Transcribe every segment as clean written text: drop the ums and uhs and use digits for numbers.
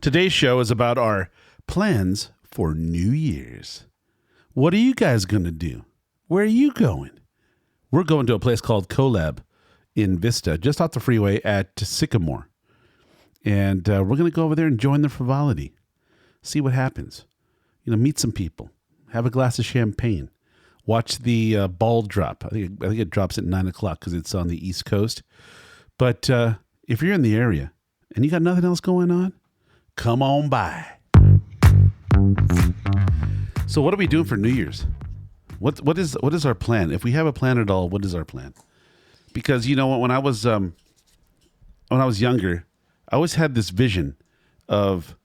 Today's show is about our plans for New Year's. What are you guys going to do? Where are you going? We're going to a place called Colab in Vista, just off the freeway at Sycamore. And we're going to go over there and join the frivolity. See what happens. Meet some people. Have a glass of champagne. Watch the ball drop. I think it drops at 9 o'clock because it's on the East Coast. But if you're in the area and you got nothing else going on, come on by. So what are we doing for New Year's? What is our plan? If we have a plan at all, what is our plan? Because when I was younger, I always had this vision of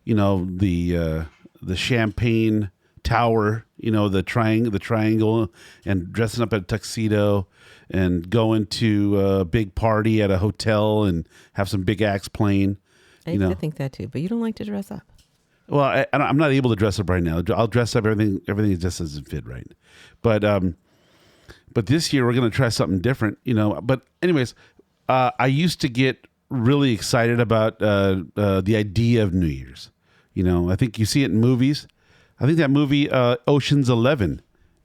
the champagne tower, the triangle, and dressing up at a tuxedo and going to a big party at a hotel and have some big acts playing. I used to think that too, but you don't like to dress up. Well, I'm not able to dress up right now. I'll dress up everything. Everything just doesn't fit right. But this year we're going to try something different. But anyways, I used to get really excited about the idea of New Year's. I think you see it in movies. I think that movie Ocean's 11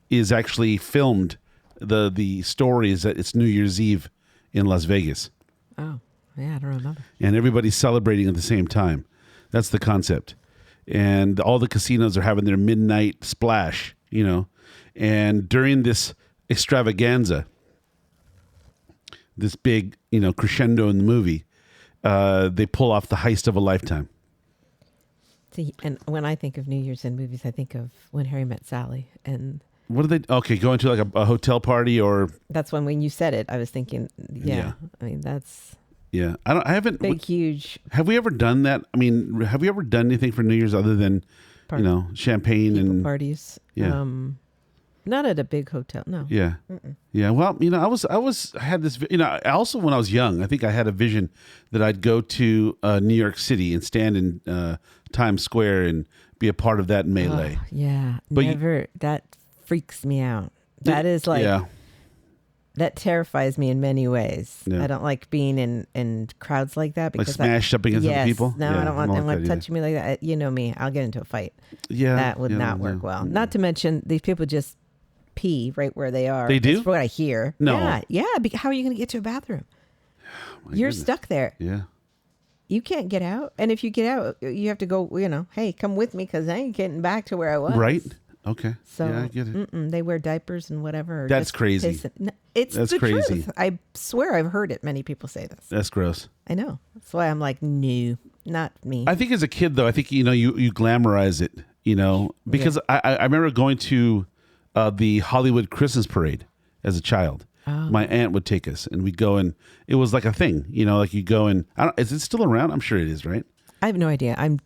is actually filmed. The story is that it's New Year's Eve in Las Vegas. Oh, yeah, I don't remember. And everybody's celebrating at the same time. That's the concept. And all the casinos are having their midnight splash, And during this extravaganza, this big, crescendo in the movie, they pull off the heist of a lifetime. See, and when I think of New Year's in movies, I think of When Harry Met Sally. And what are they? Okay, going to like a hotel party or? That's when you said it, I was thinking, yeah. I mean, that's. Yeah, I haven't. Huge. Have we ever done that? I mean, have we ever done anything for New Year's other than, champagne and parties? Yeah. Not at a big hotel. No. Yeah. Mm-mm. Yeah. Well, I had this. Also when I was young, I think I had a vision that I'd go to New York City and stand in Times Square and be a part of that melee. Yeah. But that freaks me out. That is like. Yeah. That terrifies me in many ways. Yeah. I don't like being in crowds like that because smashed up against other people. No, I don't want them touching me like that. You know me, I'll get into a fight. Yeah, that would not work well. Not to mention these people just pee right where they are. They do. That's what I hear. No, yeah. How are you going to get to a bathroom? You're stuck there. Yeah. You can't get out, and if you get out, you have to go. Hey, come with me because I ain't getting back to where I was. Right. Okay. So yeah, I get it. They wear diapers and whatever. That's crazy. That's crazy. Truth. I swear I've heard it. Many people say this. That's gross. I know. That's why I'm like, no, not me. I think as a kid, though, you glamorize it, because yeah. I remember going to the Hollywood Christmas parade as a child. Oh. My aunt would take us and we'd go and it was like a thing, like you go and is it still around? I'm sure it is, right? I have no idea. I'm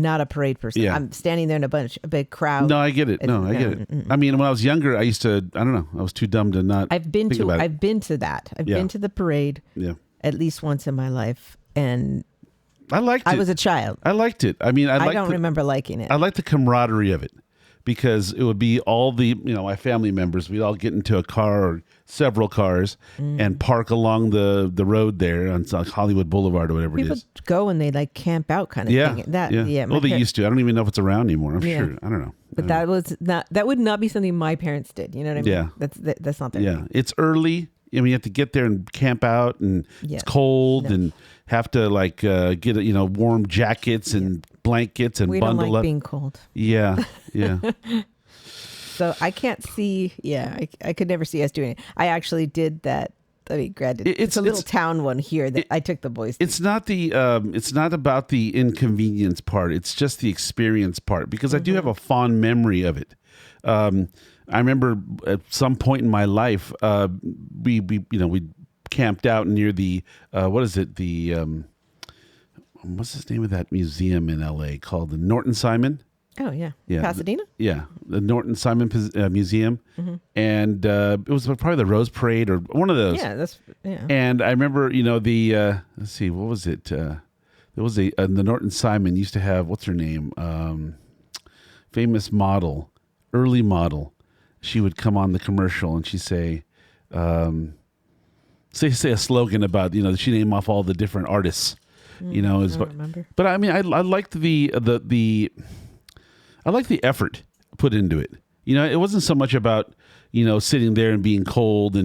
not a parade person. Yeah. I'm standing there in a big crowd. No, I get it. I get it. I mean, when I was younger, I used to, I don't know, I was too dumb to not I've been to that. I've been to the parade at least once in my life. And I liked it. I was a child. I liked it. I mean, I don't remember liking it. I liked the camaraderie of it because it would be all the, my family members. We'd all get into a car or several cars and park along the road there on Hollywood Boulevard or whatever it is. People go and they like camp out kind of thing. Well, they used to. I don't even know if it's around anymore. I'm sure. I don't know. But that would not be something my parents did. You know what I mean? Yeah. That's not their thing. It's early. You have to get there and camp out and it's cold and have to get warm jackets and blankets and bundle up. We don't like being cold. Yeah. Yeah. So I can't see. Yeah, I could never see us doing it. I actually did that. I mean, granted, it's a little town one here that I took the boys to. It's not about the inconvenience part. It's just the experience part because I do have a fond memory of it. I remember at some point in my life, we camped out near the what's the name of that museum in LA called the Norton Simon. Oh, yeah. Pasadena? The Norton Simon Museum. Mm-hmm. And it was probably the Rose Parade or one of those. Yeah. And I remember, let's see, what was it? There was the Norton Simon used to have, what's her name? Famous model, early model. She would come on the commercial and she'd say a slogan about, she named off all the different artists. You know, I don't remember. But I mean, I liked I liked the effort put into it. You know, it wasn't so much about, you know, sitting there and being cold,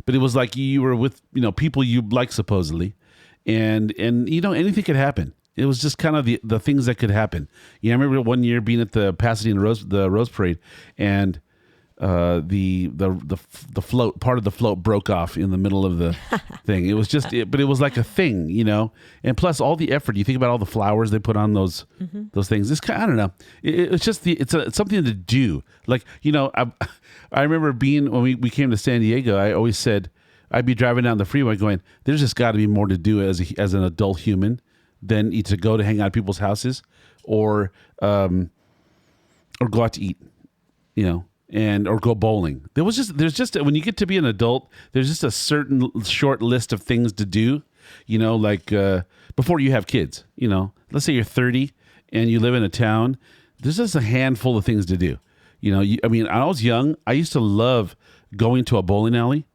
but it was like you were with, you know, people you like supposedly, and you know, anything could happen. It was just kind of the things that could happen. Yeah, I remember one year being at the Pasadena Rose Parade, and the float, part of the float broke off in the middle of the thing. It was just, but it was like a thing, you know. And plus all the effort. You think about all the flowers they put on those things. This kind, I don't know. It's just it's something to do. Like, you know, I remember being when we came to San Diego. I always said I'd be driving down the freeway going, "There's just got to be more to do as an adult human than to go to hang out at people's houses or go out to eat," you know. Or go bowling. There's just when you get to be an adult, there's just a certain short list of things to do, you know, like before you have kids, you know. Let's say you're 30 and you live in a town, there's just a handful of things to do. You know, I mean, I was young, I used to love going to a bowling alley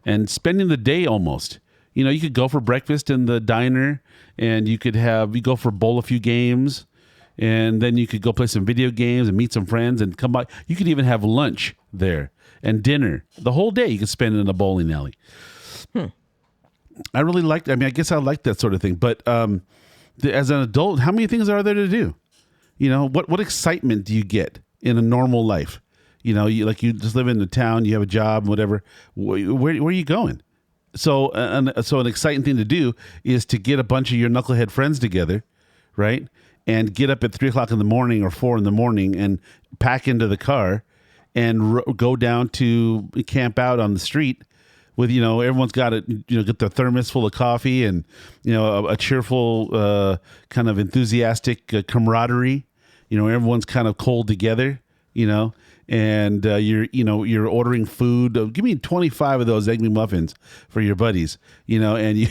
and spending the day almost. You know, you could go for breakfast in the diner, and you go for bowl a few games, and then you could go play some video games and meet some friends and come by. You could even have lunch there and dinner. The whole day you could spend in a bowling alley. I guess I liked that sort of thing. But as an adult, how many things are there to do? You know, what excitement do you get in a normal life? You know, you just live in the town, you have a job, whatever. Where are you going? So an exciting thing to do is to get a bunch of your knucklehead friends together, right? And get up at 3:00 in the morning or 4 in the morning and pack into the car and go down to camp out on the street with, you know, everyone's got it, you know, get their thermos full of coffee and, you know, a cheerful, kind of enthusiastic camaraderie. You know, everyone's kind of cold together, you know, and you're ordering food. Give me 25 of those Egg McMuffins for your buddies, you know, and you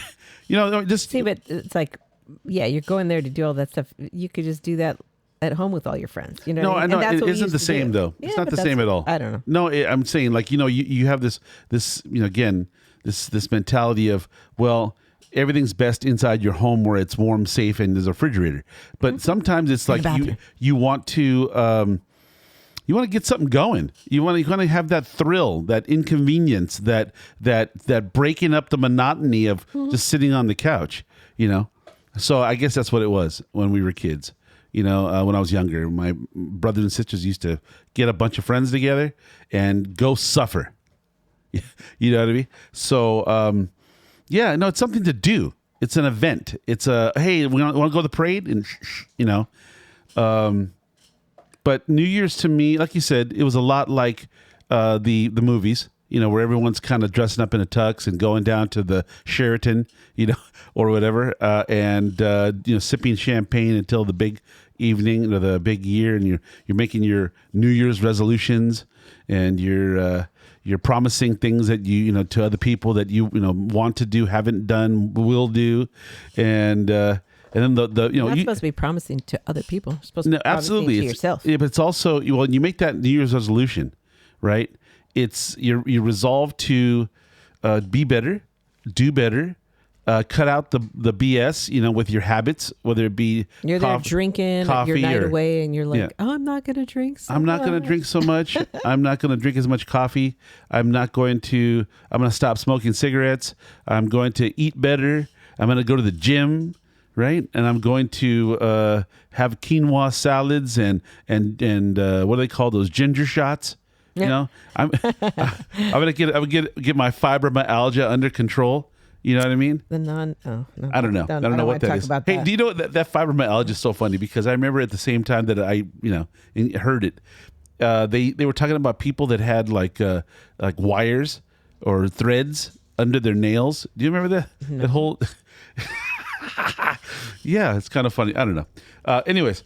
know, just see, but it's like, yeah, you're going there to do all that stuff. You could just do that at home with all your friends. You know, no, I know it isn't the same though. Yeah, it's not the same at all. I don't know. No, I'm saying, like, you know, you have this, you know, again, this mentality of, well, everything's best inside your home where it's warm, safe, and there's a refrigerator. But sometimes it's like you want to get something going. You want to have that thrill, that inconvenience, that breaking up the monotony of just sitting on the couch, you know. So I guess that's what it was when we were kids. You know, when I was younger, my brothers and sisters used to get a bunch of friends together and go suffer. You know what I mean? So, yeah, no, it's something to do. It's an event. It's hey, we want to go to the parade, and you know. But New Year's to me, like you said, it was a lot like the movies. You know, where everyone's kind of dressing up in a tux and going down to the Sheraton, you know, or whatever, and you know, sipping champagne until the big evening or the big year, and you're making your New Year's resolutions, and you're promising things that you know to other people that you know want to do, haven't done, will do, and then the you know, you're not supposed to be promising to other people. You're supposed to be absolutely promising to yourself. Yeah, but it's also, well, you make that New Year's resolution, right? It's you resolve to be better, do better, cut out the BS, you know, with your habits, whether it be you're there drinking your night away, and you're like, oh, I'm not going to drink so I'm not going to drink so much. I'm not going to drink as much coffee. I'm going to stop smoking cigarettes. I'm going to eat better. I'm going to go to the gym, right? And I'm going to have quinoa salads and what do they call those, ginger shots? You know, I'm gonna get my fibromyalgia under control. You know what I mean? I don't know. I don't know what that is. Hey, do you know that fibromyalgia is so funny? Because I remember at the same time that I, you know, heard it, they were talking about people that had like wires or threads under their nails. Do you remember that? No. That whole. Yeah, it's kind of funny. I don't know. Anyways.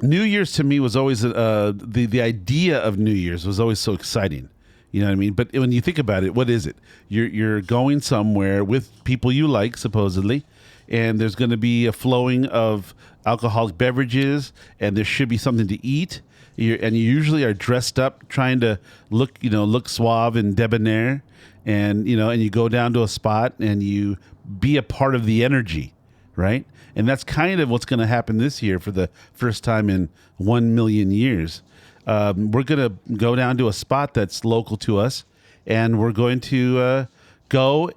New Year's to me was always the idea of New Year's was always so exciting. You know what I mean? But when you think about it, what is it? You're going somewhere with people you like, supposedly, and there's going to be a flowing of alcoholic beverages, and there should be something to eat. And you usually are dressed up, trying to look suave and debonair, and you know, and you go down to a spot and you be a part of the energy. right? And that's kind of what's going to happen this year for the first time in 1 million years. We're going to go down to a spot that's local to us, and we're going to go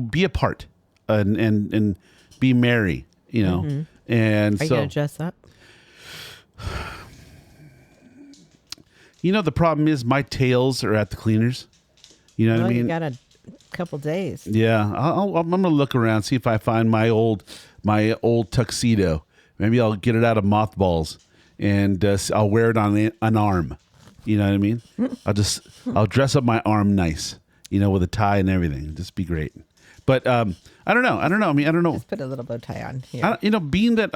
be a part and be merry, you know. Mm-hmm. And Are you going to dress up? You know, the problem is my tails are at the cleaners. You know what I mean? You got a couple days. Yeah, I'm going to look around, see if I find my old tuxedo. Maybe I'll get it out of mothballs and I'll wear it on an arm. You know what I mean? I'll dress up my arm nice, you know, with a tie and everything. Just be great. But I don't know. I mean, I don't know. Just put a little bow tie on here. You know, being that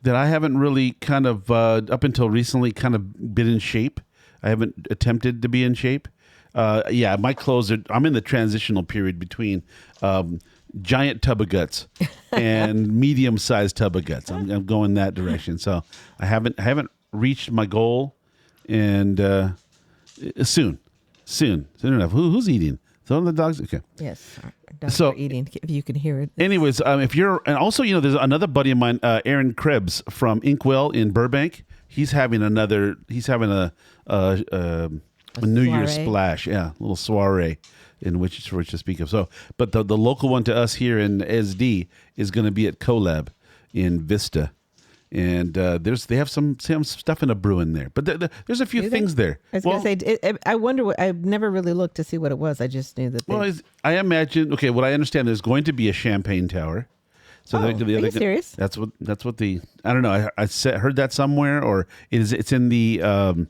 that I haven't really kind of up until recently kind of been in shape. I haven't attempted to be in shape. Yeah, my clothes are. I'm in the transitional period between giant tub of guts and medium-sized tub of guts. I'm going that direction. So I haven't reached my goal, and soon enough. Who's eating? Some of the dogs. Okay. Yes. Dogs are eating. If you can hear it. Anyways, if you're, and also, you know, there's another buddy of mine, Aaron Krebs from Inkwell in Burbank. He's having a New Year's splash, a little soiree in which to speak of. So, but the local one to us here in SD is going to be at Colab in Vista, and they have some stuff in a brewing there. But there's a few things there. I was going to say, I wonder. I've never really looked to see what it was. I just knew that. Well, I imagine. Okay, what I understand, there's going to be a champagne tower. So are you serious? That's what the I don't know. I heard that somewhere, or it's in the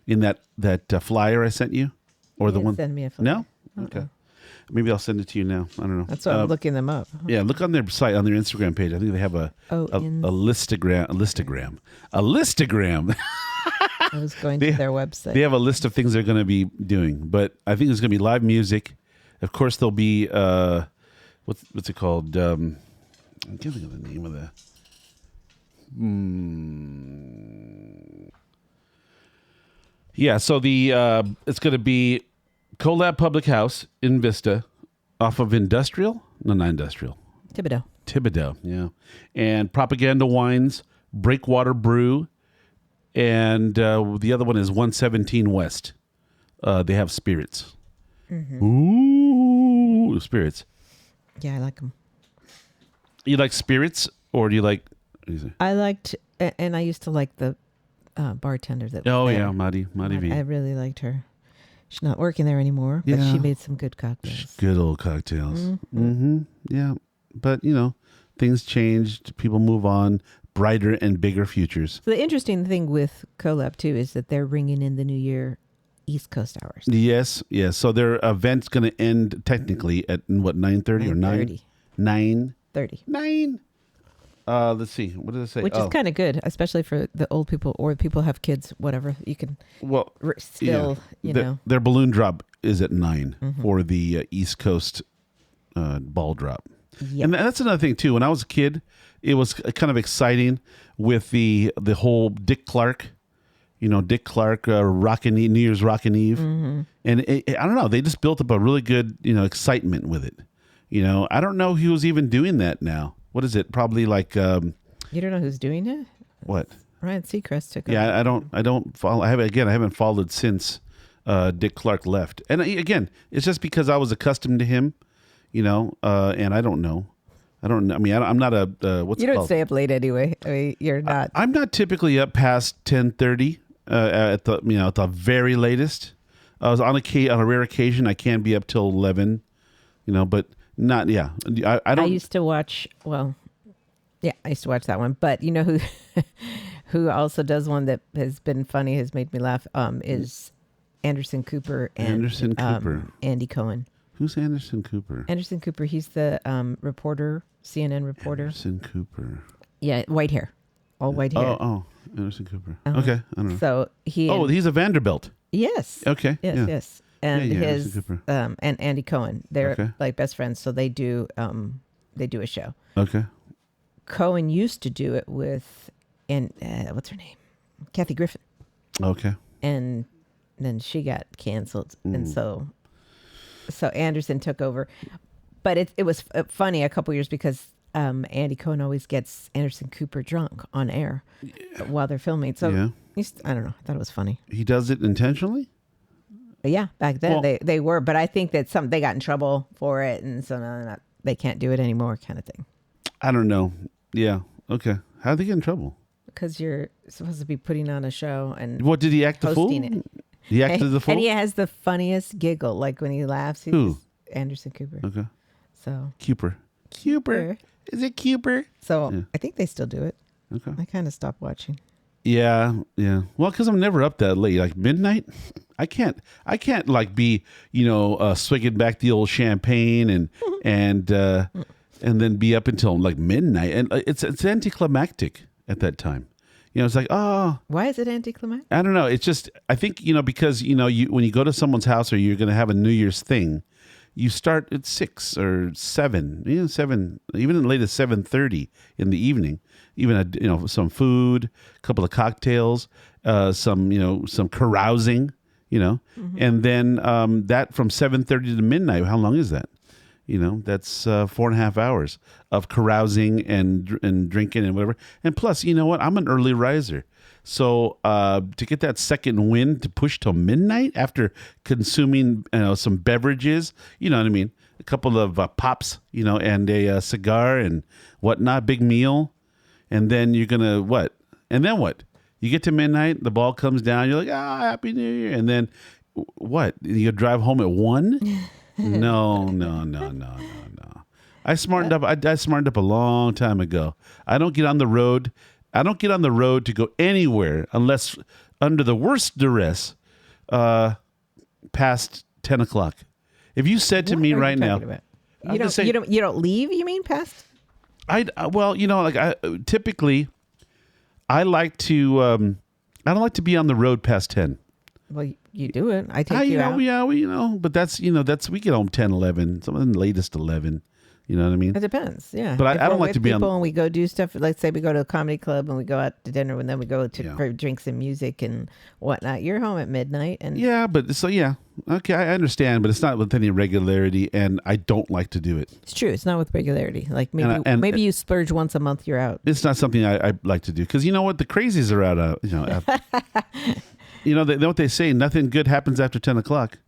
in that flyer I sent you, or the one. Send me a flyer. No, okay. Maybe I'll send it to you now. I don't know. That's why I'm looking them up. Yeah, look on their site, on their Instagram page. I think they have a listagram. I was going to their website. They have a list of things they're going to be doing, but I think there's going to be live music. Of course, there'll be what's it called? I can't think of the name of the. Yeah, so it's going to be Colab Public House in Vista, off of Industrial. No, not Industrial. Thibodeau, yeah. And Propaganda Wines, Breakwater Brew, and the other one is 117 West. They have spirits. Mm-hmm. Ooh, spirits. Yeah, I like them. You like spirits, or do you like? I liked, and I used to like the bartender that. Oh was there. yeah, Madi V. I really liked her. She's not working there anymore, but she made some good cocktails. Good old cocktails. Mm-hmm. Yeah, but you know, things changed. People move on. Brighter and bigger futures. So the interesting thing with Colab too is that they're bringing in the New Year East Coast hours. Yes. So their event's going to end technically at what, 9:30 or 9? 9:30. 9. Let's see. What did it say? Which is kind of good, especially for the old people or people who have kids, whatever. You can still, you know. Their balloon drop is at 9 for the East Coast ball drop. Yep. And that's another thing too. When I was a kid, it was kind of exciting with the whole Dick Clark, New Year's Rockin' Eve. Mm-hmm. And I don't know, they just built up a really good, excitement with it. I don't know who was even doing that now. What is it? Probably like you don't know who's doing it? What? Ryan Seacrest took over. Yeah, I don't follow. I haven't followed since Dick Clark left. And again, it's just because I was accustomed to him, and I don't know. I mean, I'm not a what's it called? You don't stay up late anyway. I mean, you're not. I'm not typically up past 10:30 at the very latest. I was on a rare occasion I can be up till 11, but not. Yeah, I don't. I used to watch. Well, yeah, I used to watch that one. But you know who who also does one that has been funny, has made me laugh. Is Anderson Cooper and Andy Cohen. Who's Anderson Cooper? Anderson Cooper. He's the reporter, CNN reporter. Anderson Cooper. Yeah, white hair, all white hair. Oh, Anderson Cooper. Okay, I don't know. So he's a Vanderbilt. Yes. Okay. Yes. And his and Andy Cohen, they're like best friends. So they do a show. Okay. Cohen used to do it with what's her name, Kathy Griffin. Okay. And then she got canceled, and so Anderson took over. But it was funny a couple years because Andy Cohen always gets Anderson Cooper drunk on air while they're filming. So I don't know. I thought it was funny. He does it intentionally? But yeah, back then they were, but I think that they got in trouble for it, and so now they can't do it anymore, kind of thing. I don't know. Yeah. Okay. How did they get in trouble? Because you're supposed to be putting on a show and what did he act the fool? It. He acted the fool, and he has the funniest giggle, like when he laughs. Who? Anderson Cooper. Okay. So Cooper. Is it Cooper? So I think they still do it. Okay. I kind of stopped watching. Yeah. Well, because I'm never up that late. Like midnight, I can't like be swigging back the old champagne and then be up until like midnight, and it's anticlimactic at that time. It's like, oh, why is it anticlimactic? I don't know. It's just, I think because when you go to someone's house or you're going to have a New Year's thing, you start at 6 or 7, 7, even as late as 7:30 in the evening. Even some food, a couple of cocktails, some carousing, and then that from 7:30 to midnight. How long is that? That's 4.5 hours of carousing and drinking and whatever. And plus, you know what? I'm an early riser. So to get that second wind to push till midnight after consuming some beverages, you know what I mean? A couple of pops, and a cigar and whatnot, big meal. And then you're going to what? And then what? You get to midnight, the ball comes down. You're like, Happy New Year. And then what? You drive home at 1? No. I smartened up. I smartened up a long time ago. I don't get on the road. To go anywhere unless under the worst duress, past 10 o'clock. If you said to me right now, you don't leave. You mean past? Typically, I like to. I don't like to be on the road past 10. Well, you do it. I take you out. Yeah, but that's we get home 10, 11, some of the latest 11. You know what I mean? It depends, yeah. But I don't like to be on. And we go do stuff. Let's say we go to a comedy club and we go out to dinner, and then we go for drinks and music and whatnot. You're home at midnight, and okay, I understand, but it's not with any regularity, and I don't like to do it. It's true. It's not with regularity. Like maybe you splurge once a month. You're out. It's not something I like to do because you know what, the crazies are out. They know what they say. Nothing good happens after 10 o'clock.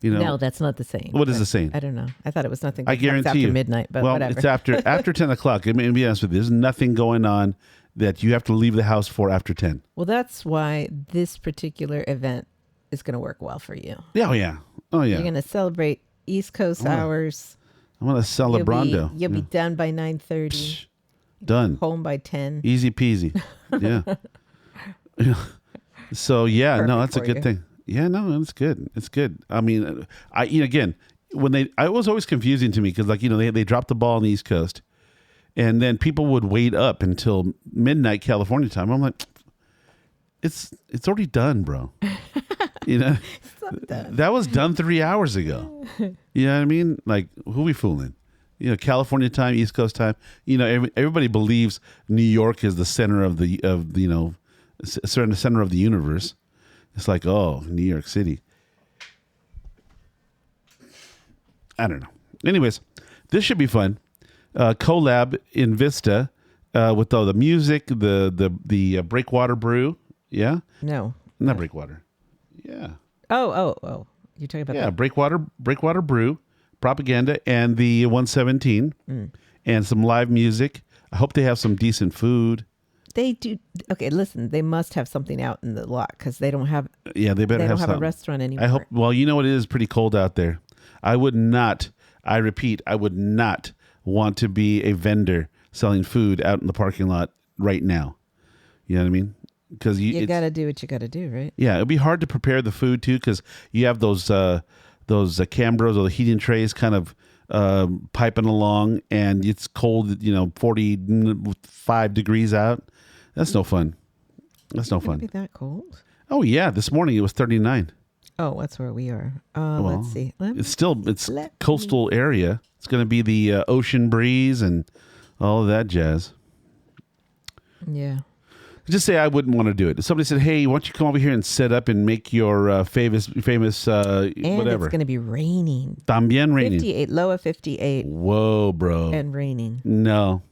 No, that's not the saying. What is the saying? I don't know. I thought it was nothing. I guarantee after you. midnight, but whatever. It's after 10 o'clock. I mean, to be honest with you, there's nothing going on that you have to leave the house for after 10. Well, that's why this particular event is going to work well for you. Oh yeah. You're going to celebrate East Coast hours. I'm going to celebrando. You'll be done by 9:30. Done. Home by 10. Easy peasy. Yeah. So that's a good thing. Yeah, no, it's good. It's good. I mean, it was always confusing to me because they dropped the ball on the East Coast, and then people would wait up until midnight California time. I'm like, it's already done, bro. It's not done. That was done 3 hours ago. You know what I mean? Like, who we fooling? California time, East Coast time. Everybody believes New York is the center of the center of the universe. It's like, oh, New York City. I don't know. Anyways, this should be fun. Colab in Vista with all the music, the Breakwater Brew. Yeah? No. Not Breakwater. Yeah. Oh. You're talking about that? Breakwater Brew, Propaganda, and the 117, and some live music. I hope they have some decent food. They do. Okay, listen. They must have something out in the lot because they don't have. Yeah, they better have something. They don't have a restaurant anymore. I hope. Well, it is pretty cold out there. I would not. I repeat, I would not want to be a vendor selling food out in the parking lot right now. You know what I mean? Because you got to do what you got to do, right? Yeah, it'd be hard to prepare the food too because you have those Cambros or the heating trays kind of piping along, and it's cold. 45 degrees out. That's no fun. That's no fun. Be that cold? Oh yeah, this morning it was 39. Oh, that's where we are. Let's see. It's coastal area. It's going to be the ocean breeze and all of that jazz. Yeah. Just say I wouldn't want to do it. If somebody said, "Hey, why don't you come over here and set up and make your famous And whatever?" it's going to be raining. También raining. 58, low of 58. Whoa, bro. And raining. No.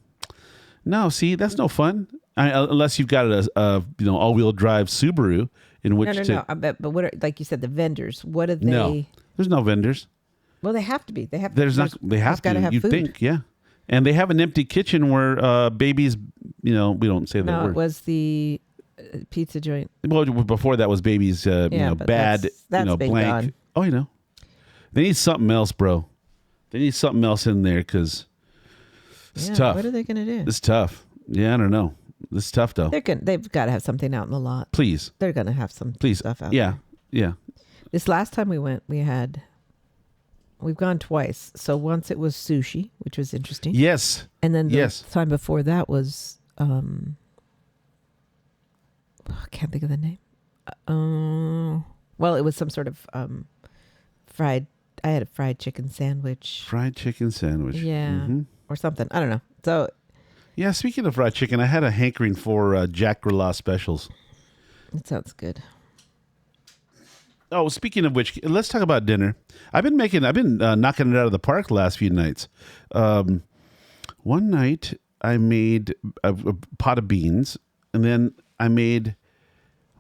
See, that's no fun. Unless you've got a all-wheel drive Subaru in which No. But what are, like you said, the vendors? What are they? No, there's no vendors. Well, they have to be. They have. There's not. They have to. Have You food. think, yeah. And they have an empty kitchen where babies. We don't say that No, word. it was the pizza joint. Well, before that was babies. But bad. That's been blank. gone. Oh, They need something else, bro. They need something else in there because it's tough. What are they going to do? It's tough. Yeah, I don't know. It's tough though. They've got to have something out in the lot. Please. They're going to have some stuff out. Yeah. There. Yeah. This last time we went, we've gone twice. So once it was sushi, which was interesting. Yes. And then the time before that was, I can't think of the name. Well, it was some sort of I had a fried chicken sandwich. Fried chicken sandwich. Yeah. Mm-hmm. Or something. I don't know. So. Yeah, speaking of fried chicken, I had a hankering for Jack Grilla specials. That sounds good. Oh, speaking of which, let's talk about dinner. I've been knocking it out of the park the last few nights. One night I made a pot of beans, and then I made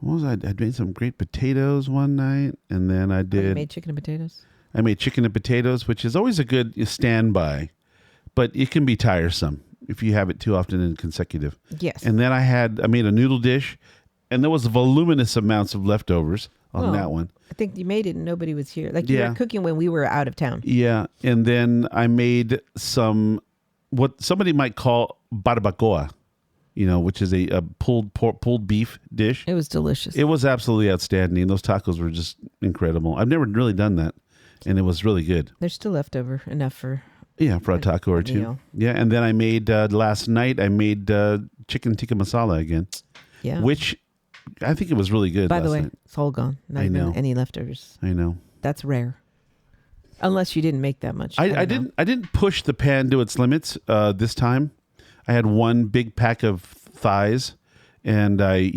I made some great potatoes one night, and then I did. You made chicken and potatoes. I made chicken and potatoes, which is always a good standby, but it can be tiresome if you have it too often in consecutive. Yes. And then I made a noodle dish, and there was voluminous amounts of leftovers on that one. I think you made it and nobody was here. Like you were cooking when we were out of town. Yeah. And then I made some, what somebody might call barbacoa, which is a pulled beef dish. It was delicious. It was absolutely outstanding. Those tacos were just incredible. I've never really done that, and it was really good. There's still leftover enough for... Yeah, for a taco or two. Meal. Yeah, and then I made, last night, I made chicken tikka masala again. Yeah. Which I think it was really good. By the way, night. it's all gone. Not I know. even any leftovers. I know. That's rare. Unless you didn't make that much. I didn't push the pan to its limits this time. I had one big pack of thighs, and I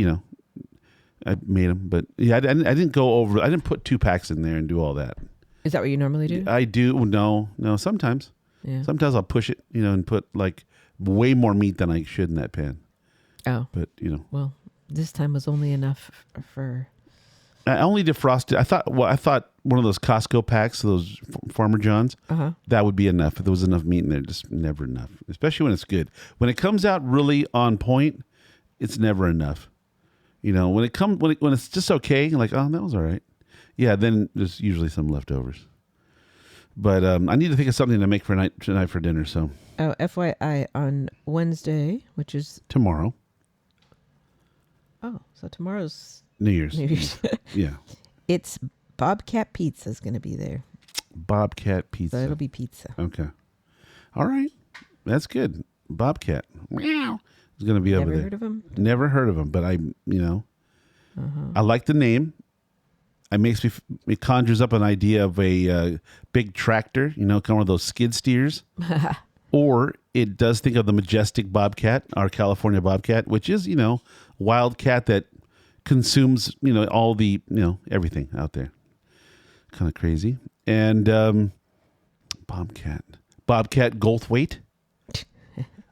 made them. But yeah, I didn't go over. I didn't put 2 packs in there and do all that. Is that what you normally do? I do. No, sometimes. Yeah. Sometimes I'll push it, and put like way more meat than I should in that pan. Oh. But, Well, this time was only enough for... I only defrosted. I thought one of those Costco packs, those Farmer John's, that would be enough. If there was enough meat in there, just never enough. Especially when it's good. When it comes out really on point, it's never enough. When it's just okay, like, oh, that was all right. Yeah, then there's usually some leftovers. But I need to think of something to make tonight for dinner. So. Oh, FYI, on Wednesday, which is tomorrow. Oh, so tomorrow's New Year's. Yeah. It's Bobcat Pizza is going to be there. Bobcat Pizza. So it'll be pizza. Okay. All right. That's good. Bobcat. Meow. Is going to be over there. Never heard of him? Never heard of him, but I like the name. It conjures up an idea of a big tractor, kind of one of those skid steers. Or it does think of the majestic bobcat, our California bobcat, which is, wildcat that consumes, all the, everything out there. Kind of crazy. And Bobcat Goldthwait.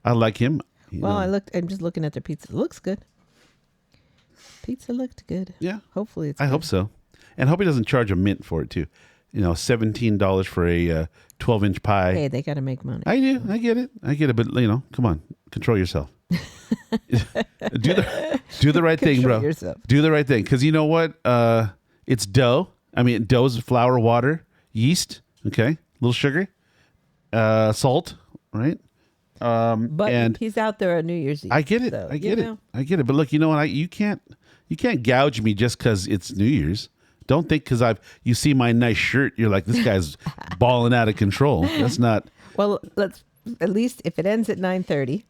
I like him. Well, I'm just looking at their pizza. It looks good. Pizza looked good. Yeah. Hopefully it's I hope so. And hope he doesn't charge a mint for it too. $17 for a 12-inch pie. Hey, they got to make money. I do. I get it. But come on, control yourself. do the right thing, bro. Yourself. Do the right thing, because you know what? It's dough. Dough is flour, water, yeast. Okay, a little sugar, salt. Right. But he's out there on New Year's Eve. I get it. So, I get it. But look, you know what? You can't gouge me just because it's New Year's. Don't think because you see my nice shirt, you're like, this guy's balling out of control. That's not. Well, let's at least if it ends at 9:30.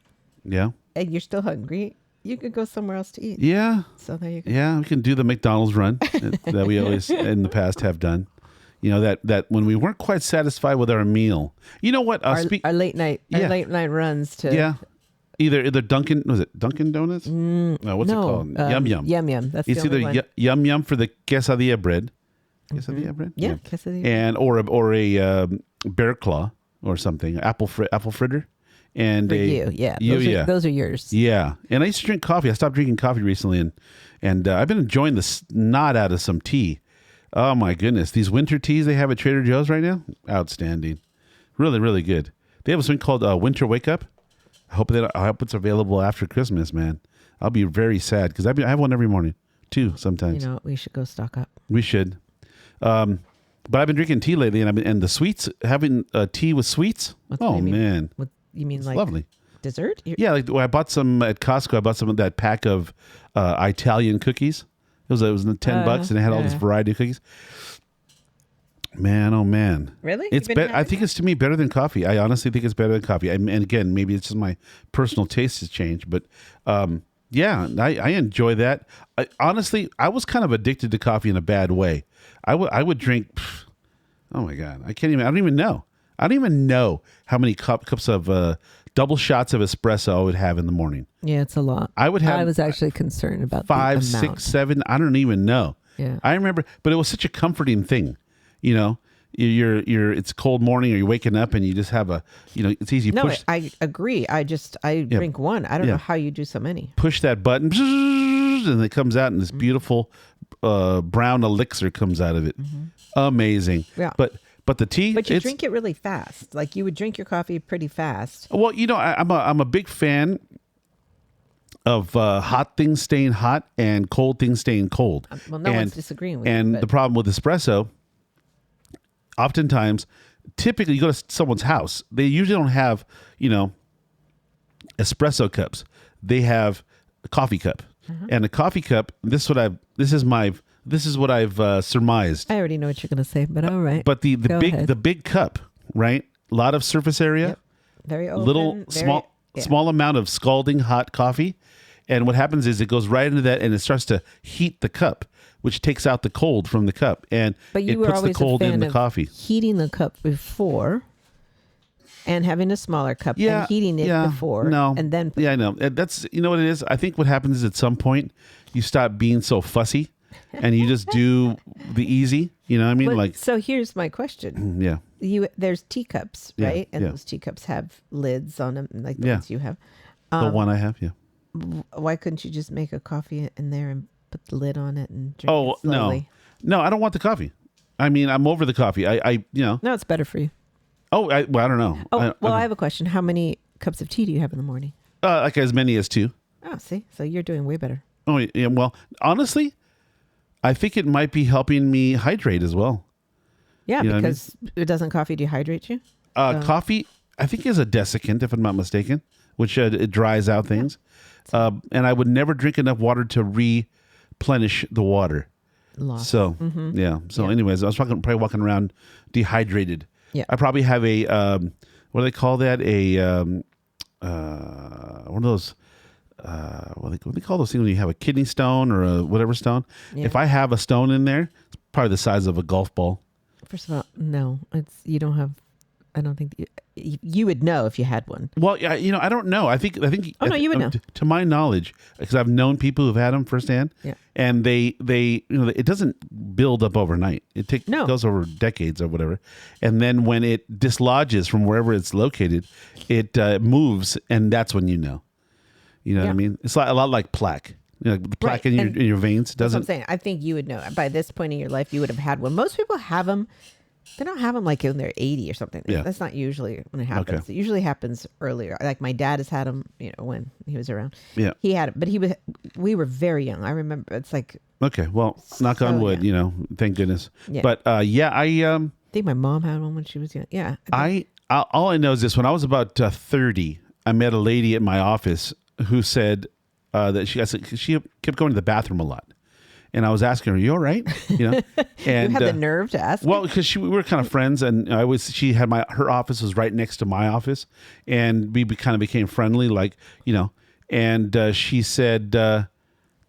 Yeah. And you're still hungry, you could go somewhere else to eat. Yeah. So there you go. Yeah, we can do the McDonald's run that we always in the past have done. That when we weren't quite satisfied with our meal. You know what? Our late night runs to Either Dunkin', was it Dunkin' Donuts? No, what's it called? Yum Yum. Yum Yum. That's It's the only either one. Yum Yum for the quesadilla bread. Quesadilla bread? Yeah, quesadilla. And or a bear claw or something, apple fritter. And For you, yeah. Those are yours. Yeah. And I used to drink coffee. I stopped drinking coffee recently, and I've been enjoying the snot out of some tea. Oh, my goodness. These winter teas they have at Trader Joe's right now, outstanding. Really, really good. They have something called Winter Wake Up. I hope it's available after Christmas, man. I'll be very sad because I have one every morning, too, sometimes. You know, we should go stock up. We should. But I've been drinking tea lately, and the sweets, having tea with sweets. Man. You mean it's like lovely. Dessert? Yeah, like I bought some at Costco. I bought some of that pack of Italian cookies. It was $10, and it had all this variety of cookies. Man, oh man! Really? It's I think it's to me better than coffee. I honestly think it's better than coffee. And again, maybe it's just my personal taste has changed, but yeah, I enjoy that. Honestly, I was kind of addicted to coffee in a bad way. I would drink. Oh my god, I don't even know. I don't even know how many cups of double shots of espresso I would have in the morning. Yeah, it's a lot. I was actually concerned about 5, the amount. 6, 7. I don't even know. Yeah, I remember, but it was such a comforting thing. You know, it's a cold morning, or you're waking up, and you just have it's easy. No, I agree. I drink one. I don't know how you do so many. Push that button, and it comes out, and this beautiful brown elixir comes out of it. Amazing. Yeah, But the tea, but you drink it really fast. Like you would drink your coffee pretty fast. Well, I'm a big fan of hot things staying hot and cold things staying cold. Well, no one's disagreeing with you. And the problem with espresso, oftentimes, typically you go to someone's house, they usually don't have, espresso cups. They have a coffee cup. And a coffee cup, this is what I've surmised. I already know what you're going to say, but all right. But the big cup, right? A lot of surface area. Yep. Very open. Little small amount of scalding hot coffee. And what happens is it goes right into that, and it starts to heat the cup, which takes out the cold from the cup, and it puts the cold in the coffee. Heating the cup before, and having a smaller cup, and heating it before, and then I know that's what it is. I think what happens is at some point you stop being so fussy, and you just do the easy. You know what I mean? Well, so here's my question. Yeah. There's teacups, right? And those teacups have lids on them, like the ones you have. The one I have, Why couldn't you just make a coffee in there and put the lid on it and drink it slowly? No, I don't want the coffee. I mean, I'm over the coffee. No, it's better for you. Oh, I don't know. I have a question. How many cups of tea do you have in the morning? Like as many as 2. Oh, see, so you're doing way better. Oh, yeah. Well, honestly, I think it might be helping me hydrate as well. Yeah, because it doesn't coffee dehydrate you? Coffee, I think, is a desiccant, if I'm not mistaken, which it dries out things. And I would never drink enough water to replenish the water. Lost. So, anyways, I was probably walking around dehydrated. Yeah. I probably have a, what do they call that? One of those, what do they call those things when you have a kidney stone or a whatever stone? Yeah. If I have a stone in there, it's probably the size of a golf ball. First of all, no, you don't have. I don't think you would know if you had one. Well, I don't know. I think. Oh no, you would know. To my knowledge, because I've known people who've had them firsthand. Yeah. And they, it doesn't build up overnight. It goes over decades or whatever. And then when it dislodges from wherever it's located, it moves, and that's when you know. You know what I mean? It's a lot like plaque. The plaque in your veins doesn't. That's what I'm saying. I think you would know. By this point in your life, you would have had one. Most people have them. They don't have them like when they're 80 or something. Yeah. That's not usually when it happens. Okay. It usually happens earlier. Like my dad has had them, when he was around. Yeah. He had it, but we were very young. I remember it's like. Okay. Well, knock on wood, thank goodness. Yeah. But I think my mom had one when she was young. Yeah. All I know is this: when I was about 30, I met a lady at my office who said that she kept going to the bathroom a lot. And I was asking her, "Are you all right?" And you had the nerve to ask. Well, because we were kind of friends, and she had her office was right next to my office, and we kind of became friendly, And she said that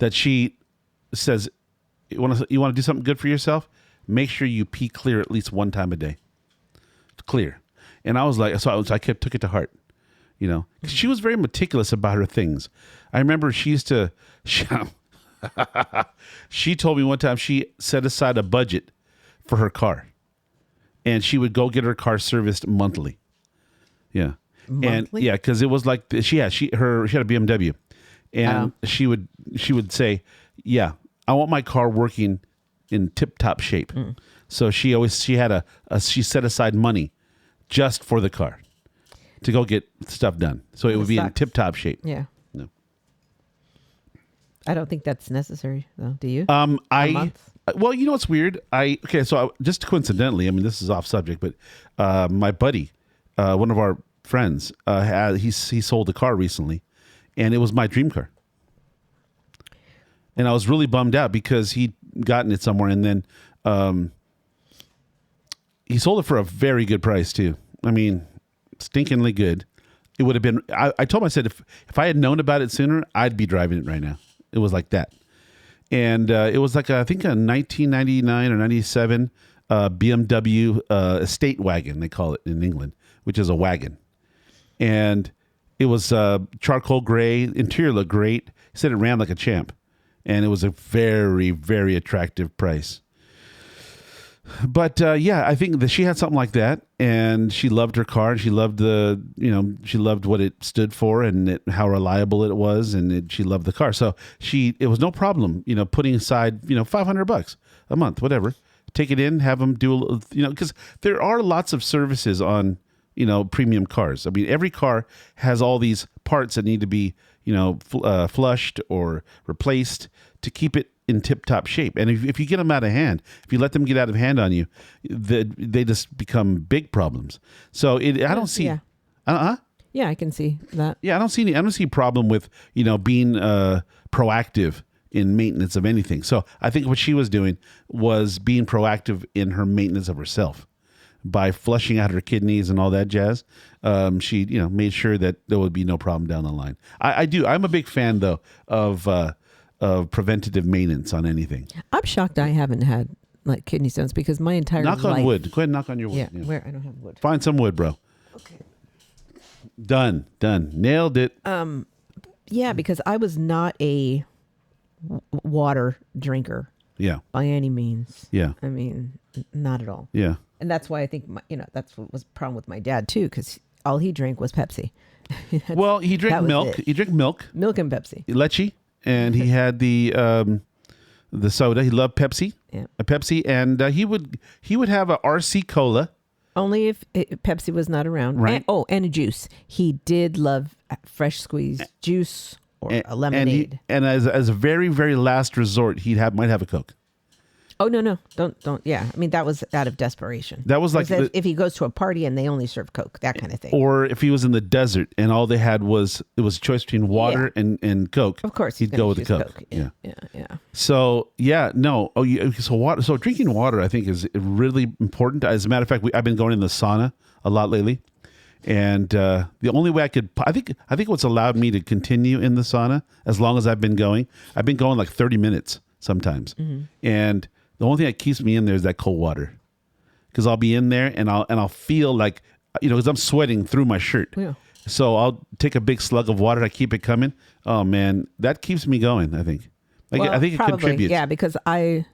she says, "You want to do something good for yourself? Make sure you pee clear at least one time a day, clear." And I was like, so I took it to heart, You know, 'cause she was very meticulous about her things. I remember she used to. She told me one time she set aside a budget for her car, and she would go get her car serviced monthly. Yeah, Monthly? and yeah, because it was like she had a BMW, and she would say, "Yeah, I want my car working in tip top shape." So she had she set aside money just for the car to go get stuff done, so it would be in tip top shape. Yeah. No. I don't think that's necessary, though. Do you? Well, you know what's weird? So just coincidentally, I mean, this is off subject, but my buddy, one of our friends, he sold a car recently, and it was my dream car. And I was really bummed out because he'd gotten it somewhere, and then he sold it for a very good price too. I mean, stinkingly good. It would have been. I told him, I said, if I had known about it sooner, I'd be driving it right now. It was like that. And it was like, I think, a 1999 or 97 BMW estate wagon, they call it in England, which is a wagon. And it was charcoal gray. Interior looked great. He said it ran like a champ. And it was a very, very attractive price. But I think that she had something like that, and she loved her car, and she loved she loved what it stood for, and how reliable it was, and she loved the car. So it was no problem, putting aside, $500 a month, whatever, take it in, have them do, because there are lots of services on, premium cars. I mean, every car has all these parts that need to be, flushed or replaced to keep it in tip-top shape. And if you get them out of hand, if you let them get out of hand on you, they just become big problems. So I don't see... Yeah. Yeah, I can see that. Yeah, I don't see problem with, being proactive in maintenance of anything. So I think what she was doing was being proactive in her maintenance of herself by flushing out her kidneys and all that jazz. She, made sure that there would be no problem down the line. I'm a big fan, though, of preventative maintenance on anything. I'm shocked I haven't had like kidney stones because my entire life. Knock on wood. Go ahead and knock on your wood. Yeah, where I don't have wood. Find some wood, bro. Okay. Done. Nailed it. Yeah, because I was not a water drinker. Yeah. By any means. Yeah. I mean, not at all. Yeah. And that's why I think that's what was the problem with my dad too, because all he drank was Pepsi. Well, he drank milk. He drank milk. Milk and Pepsi. Leche. And he had the soda. He loved Pepsi. Yeah. A Pepsi, and he would have a RC Cola. Only if Pepsi was not around. Right. And a juice. He did love fresh squeezed juice or a lemonade. And as a very, very last resort, might have a Coke. Oh, no. Don't. Yeah. I mean, that was out of desperation. That was like if he goes to a party and they only serve Coke, that kind of thing. Or if he was in the desert and all they had was a choice between water and Coke. Of course, he'd go with the Coke. Yeah. So no. So water. So drinking water, I think, is really important. As a matter of fact, I've been going in the sauna a lot lately, and the only way I think what's allowed me to continue in the sauna as long as I've been going like 30 minutes sometimes, and the only thing that keeps me in there is that cold water, because I'll be in there and I'll feel like, because I'm sweating through my shirt. Yeah. So I'll take a big slug of water. I keep it coming. Oh man, that keeps me going. I think. I think it contributes. Yeah, because I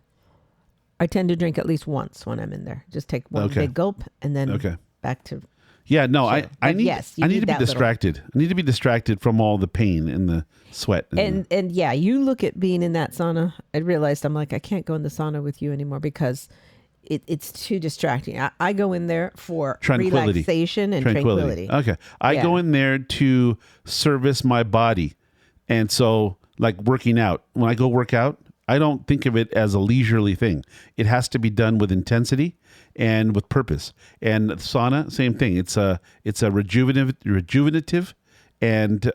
tend to drink at least once when I'm in there. Just take one big gulp and then back to. Yeah, no, chill. I need to be distracted. I need to be distracted from all the pain and the sweat. And yeah, you look at being in that sauna. I realized I'm like, I can't go in the sauna with you anymore because it's too distracting. I go in there for relaxation and tranquility. Okay. I go in there to service my body. And so, like working out, when I go work out, I don't think of it as a leisurely thing. It has to be done with intensity and with purpose. And sauna, same thing. It's a rejuvenative and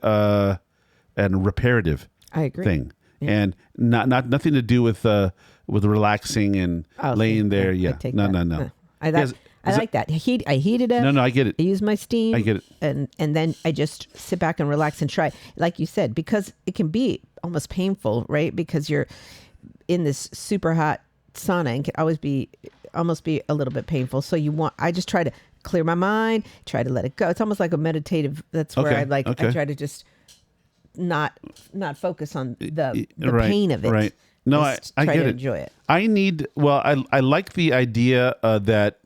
reparative thing. Yeah. And nothing to do with relaxing and laying there. Yeah. No. I like that. I heat it up. No, I get it. I use my steam. I get it. And then I just sit back and relax and try. Like you said, because it can be almost painful, right? Because you're in this super hot sauna and can almost be a little bit painful. So I just try to clear my mind, try to let it go. It's almost like a meditative. That's where I try to just not focus on the pain of it. Right. No, I try get to it. enjoy it. I like the idea that,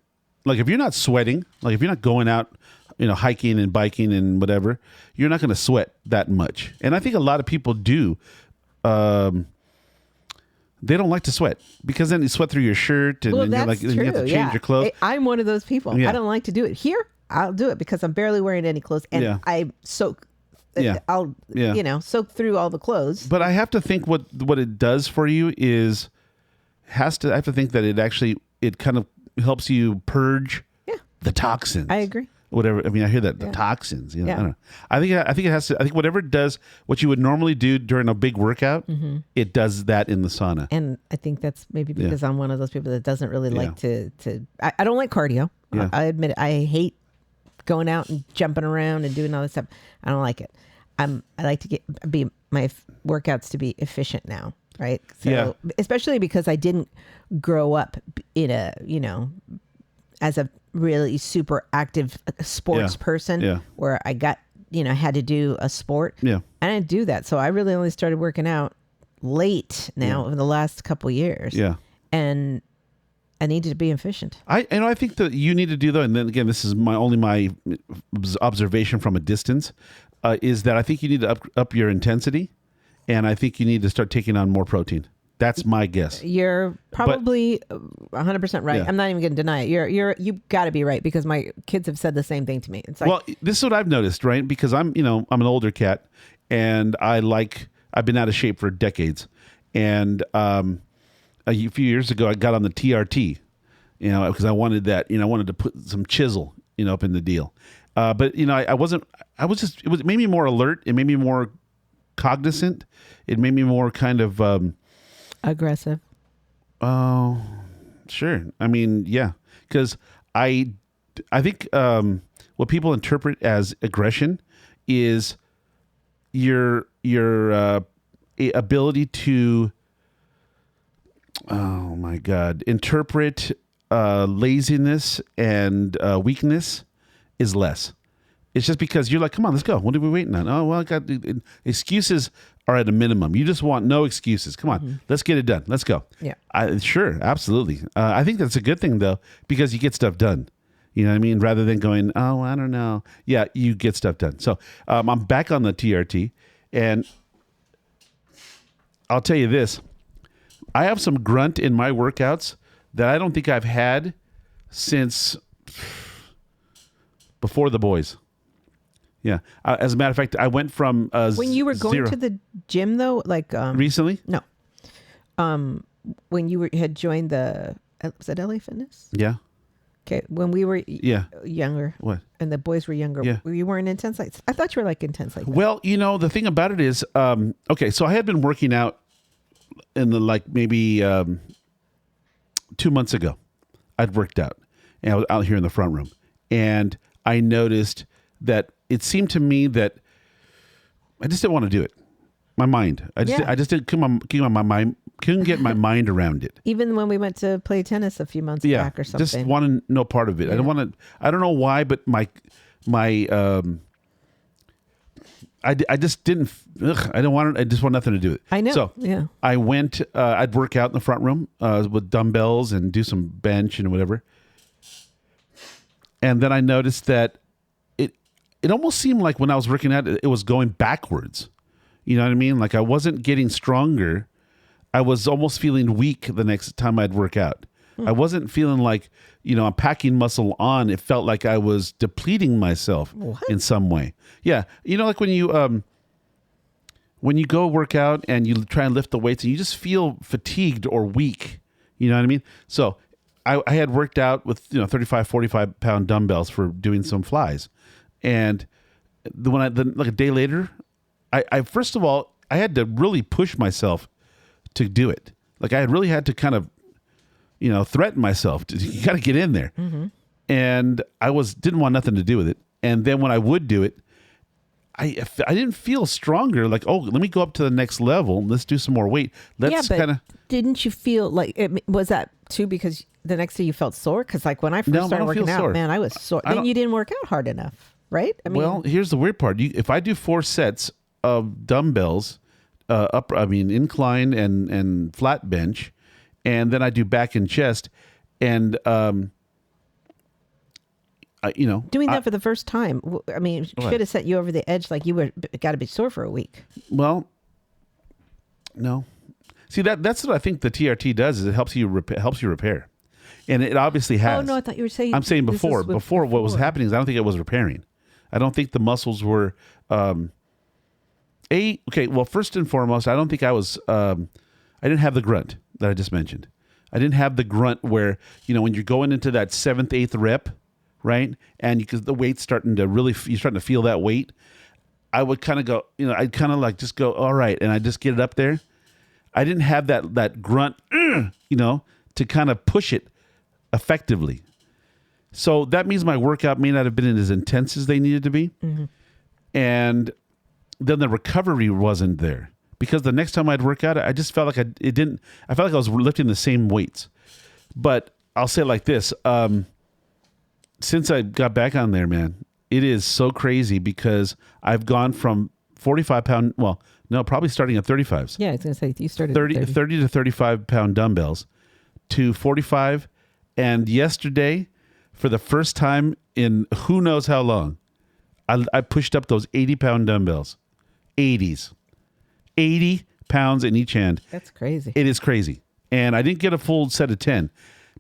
like, if you're not sweating, like if you're not going out, hiking and biking and whatever, you're not going to sweat that much. And I think a lot of people do. They don't like to sweat because then you sweat through your shirt and then that's you have to change yeah. your clothes. I'm one of those people. Yeah. I don't like to do it. Here, I'll do it because I'm barely wearing any clothes and I soak. Yeah. I'll soak through all the clothes. But I have to think what it does for you is I have to think that it kind of helps you purge the toxins. I agree. Whatever. I mean, I hear that the toxins. I don't know. I think it has to. I think whatever it does, what you would normally do during a big workout, it does that in the sauna. And I think that's maybe because I'm one of those people that doesn't really like to. I don't like cardio. Yeah. I admit it. I hate going out and jumping around and doing all this stuff. I don't like it. I like to my workouts to be efficient now, right? So especially because I didn't grow up in a as a really super active sports person where I got, had to do a sport. Yeah. I didn't do that. So I really only started working out late now in the last couple of years. Yeah. And I needed to be efficient. I think that you need to do that. And then again, this is my observation from a distance, is that I think you need to up your intensity. And I think you need to start taking on more protein. That's my guess. You're probably 100% right. Yeah. I'm not even going to deny it. You got to be right because my kids have said the same thing to me. It's like, well, this is what I've noticed, right? Because I'm an older cat, and I've been out of shape for decades. And a few years ago, I got on the TRT, because I wanted that. I wanted to put some chisel, up in the deal. But I wasn't. It made me more alert. It made me more cognizant. It made me more kind of. Aggressive. Oh, sure. I mean, yeah, because I think what people interpret as aggression is your ability to, oh my God, interpret laziness and weakness is less. It's just because you're like, come on, let's go. What are we waiting on? Oh, well, excuses are at a minimum. You just want no excuses. Come on, let's get it done. Let's go. Yeah. Sure, absolutely. I think that's a good thing, though, because you get stuff done. You know what I mean? Rather than going, oh, I don't know. Yeah, you get stuff done. So I'm back on the TRT, and I'll tell you this. I have some grunt in my workouts that I don't think I've had since before the boys. Yeah. As a matter of fact, I went from when you were going to the gym, though, like recently. No. When you had joined was that LA Fitness? Yeah. Okay. When we were younger, what? And the boys were younger. Yeah. You weren't intense like. I thought you were like intense like that. Well, the thing about it is, okay. So I had been working out in the maybe 2 months ago. I'd worked out, and I was out here in the front room, and I noticed that it seemed to me that I just didn't want to do it. My mind, I just didn't couldn't get my mind around it. Even when we went to play tennis a few months back or something, just want to know part of it. Yeah. I don't know why, but I just didn't. I don't want it. I just want nothing to do with it. I know. So I went. I'd work out in the front room with dumbbells and do some bench and whatever. And then I noticed that it almost seemed like when I was working out, it was going backwards. You know what I mean? Like I wasn't getting stronger. I was almost feeling weak the next time I'd work out. I wasn't feeling like, I'm packing muscle on. It felt like I was depleting myself in some way. Yeah. Like when you go work out and you try and lift the weights and you just feel fatigued or weak. You know what I mean? So I had worked out with, 35, 45 pound dumbbells for doing some flies. And like a day later, I first of all, I had to really push myself to do it. Like I really had to kind of, threaten myself. You got to get in there. Mm-hmm. And I didn't want nothing to do with it. And then when I would do it, I didn't feel stronger. Like, oh, let me go up to the next level. Let's do some more weight. Let's kind of. Didn't you feel like was that too? Because the next day you felt sore? Because like when I first No, I started don't working feel out, sore. man, I was sore. I Then don't- you didn't work out hard enough, right? I mean, Well, here's the weird part. If I do 4 sets of dumbbells, incline and flat bench, and then I do back and chest, and doing that for the first time, I mean, should have set you over the edge. Like you were got to be sore for a week. well, no. See that's what I think the TRT does is it helps you repair, and it obviously has. Oh no, I thought you were saying. I'm saying this before is with what was happening is I don't think it was repairing. I don't think the muscles were. Well, first and foremost, I don't think I was. I didn't have the grunt that I just mentioned. I didn't have the grunt where when you're going into that 7th, 8th rep, right, and because the weight's starting to you're starting to feel that weight. I would kind of go, I'd kind of like just go, all right, and I just get it up there. I didn't have that grunt, to kind of push it effectively. So that means my workout may not have been as intense as they needed to be. Mm-hmm. And then the recovery wasn't there because the next time I'd work out, I just felt like I felt like I was lifting the same weights. But I'll say it like this. Since I got back on there, man, it is so crazy because I've gone from 45 pound, well, no, probably starting at 35s. Yeah, I was going to say you started 30 to 35 pound dumbbells to 45. And yesterday, for the first time in who knows how long, I pushed up those 80-pound dumbbells. 80s. 80 pounds in each hand. That's crazy. It is crazy. And I didn't get a full set of 10.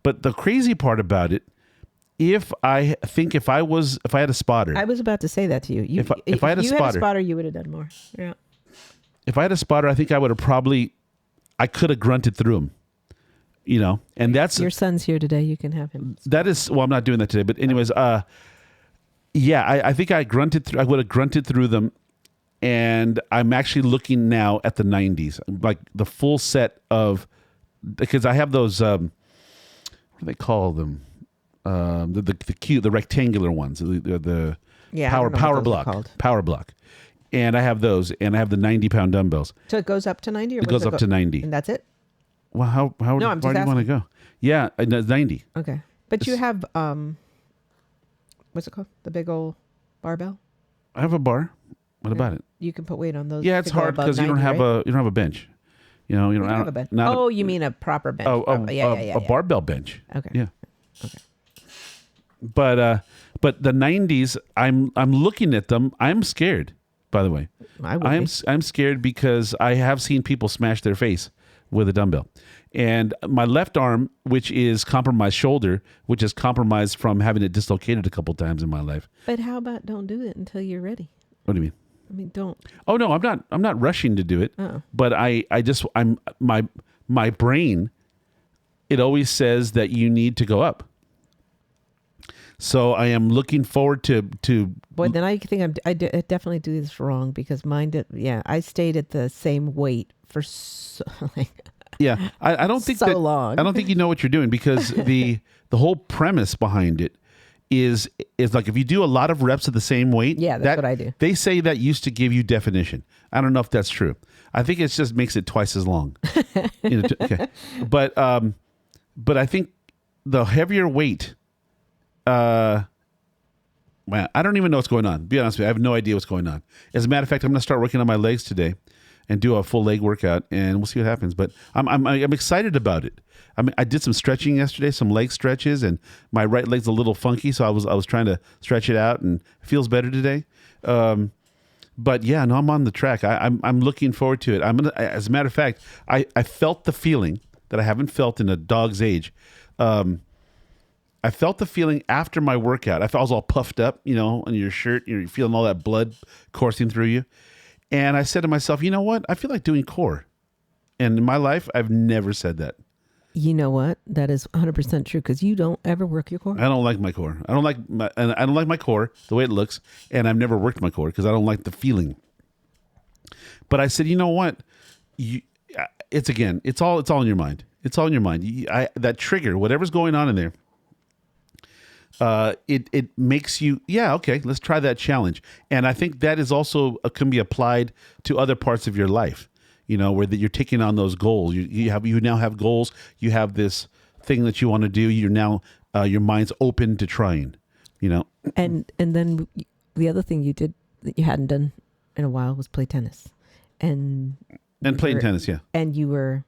But the crazy part about it, if I had a spotter. I was about to say that to you. If I had a spotter, you would have done more. Yeah. If I had a spotter, I think I would have I could have grunted through them, and that's your son's here today. You can have him. That is, well, I'm not doing that today, but anyways, I think I would have grunted through them, and I'm actually looking now at the 90s, like the full set of, because I have those, what do they call them? The rectangular ones, the power block. And I have those, and I have the 90-pound dumbbells. So it goes up to 90? Or it goes up to 90. And that's it? Well, how No, why do you want to go? Yeah, 90. Okay. But you have, what's it called? The big old barbell? I have a bar. What about it? You can put weight on those. Yeah, it's hard because you don't have a bench. You don't have a bench. You mean a proper bench? A barbell bench. Okay. Yeah. Okay. But the 90s, I'm looking at them. I'm scared. By the way, I'm scared because I have seen people smash their face with a dumbbell, and my left arm, which is compromised shoulder, which is compromised from having it dislocated a couple times in my life. But how about don't do it until you're ready? What do you mean? I mean, don't. Oh no, I'm not rushing to do it. Oh. But my brain, it always says that you need to go up. So I am looking forward to. Boy, then I think I definitely do this wrong because mine did. Yeah, I stayed at the same weight for Yeah, I don't think so long. I don't think you know what you're doing because the whole premise behind it is like if you do a lot of reps at the same weight. Yeah, that's what I do. They say that used to give you definition. I don't know if that's true. I think it just makes it twice as long. Okay, but I think the heavier weight. Man, I don't even know what's going on. To be honest with you, I have no idea what's going on. As a matter of fact, I'm going to start working on my legs today and do a full leg workout, and we'll see what happens. But I'm excited about it. I did some stretching yesterday, some leg stretches, and my right leg's a little funky, so I was trying to stretch it out, and it feels better today. But yeah, no, I'm on the track. I'm looking forward to it. As a matter of fact, I felt the feeling that I haven't felt in a dog's age. I felt the feeling after my workout. I was all puffed up, on your shirt. You're feeling all that blood coursing through you. And I said to myself, you know what? I feel like doing core. And in my life, I've never said that. You know what? That is 100% true because you don't ever work your core. I don't like my core. I don't like my core the way it looks, and I've never worked my core because I don't like the feeling. But I said, you know what? It's all in your mind. It's all in your mind. That trigger, whatever's going on in there. It makes you, okay, let's try that challenge. And I think that is also can be applied to other parts of your life, where you're taking on those goals. You now have goals. You have this thing that you want to do, you're now your mind's open to trying. And then the other thing you did that you hadn't done in a while was play tennis, and playing tennis, yeah. And you were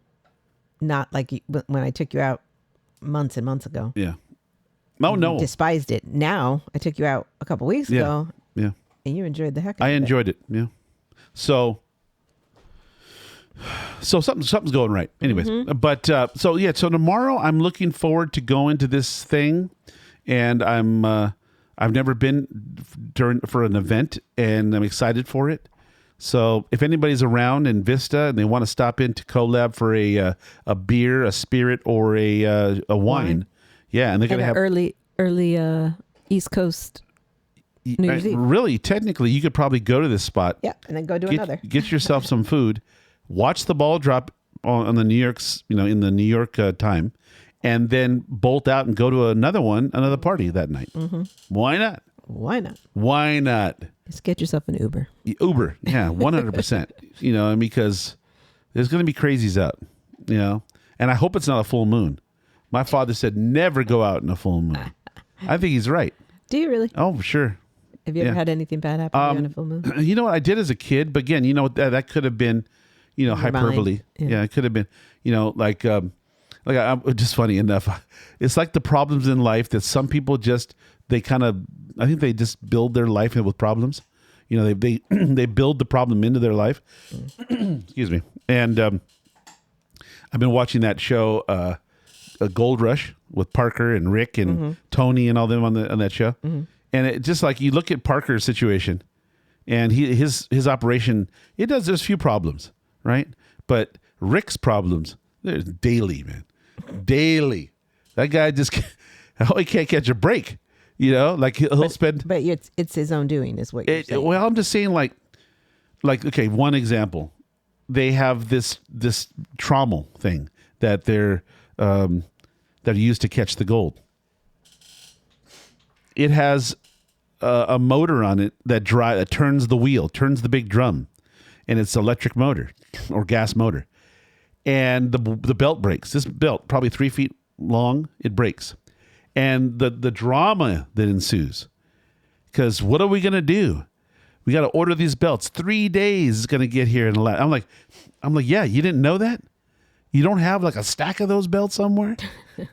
not like when I took you out months and months ago. Yeah. Oh no, despised it. Now I took you out a couple weeks ago. Yeah. And you enjoyed the heck out of it. I enjoyed it. Yeah. So something's going right. Anyways, but so tomorrow I'm looking forward to going to this thing, and I've never been for an event, and I'm excited for it. So if anybody's around in Vista and they want to stop into Colab for a beer, a spirit, or a wine, yeah, and they're gonna have early East Coast New Year's Eve. Really, technically, you could probably go to this spot. Yeah, and then go do another. Get yourself some food, watch the ball drop on the New York's, in the New York time, and then bolt out and go to another party that night. Mm-hmm. Why not? Why not? Why not? Just get yourself an Uber. Uber, yeah, 100%. Because there's going to be crazies out, and I hope it's not a full moon. My father said never go out in a full moon. I think he's right. Do you really? Oh, sure. Have you ever had anything bad happen to you on a full moon? You know what I did as a kid, but again, that could have been, hyperbole. Yeah, it could have been, just funny enough. It's like the problems in life that some people I think they just build their life with problems. They build the problem into their life. Excuse me. And I've been watching that show, a Gold Rush with Parker and Rick and Tony and all them on that show. Mm-hmm. And it just like you look at Parker's situation and his operation, there's a few problems, right? But Rick's problems, there's daily, man. Daily. That guy he can't catch a break. He'll spend. But it's his own doing, is what you're saying. Well, I'm just saying, like okay, one example. They have this trommel thing that they're used to catch the gold. It has a motor on it that turns the wheel, turns the big drum, and it's electric motor or gas motor. And the belt breaks. This belt, probably 3 feet long, it breaks. And the drama that ensues. Because what are we going to do? We got to order these belts. 3 days is going to get here. I'm like, yeah, you didn't know that? You don't have like a stack of those belts somewhere?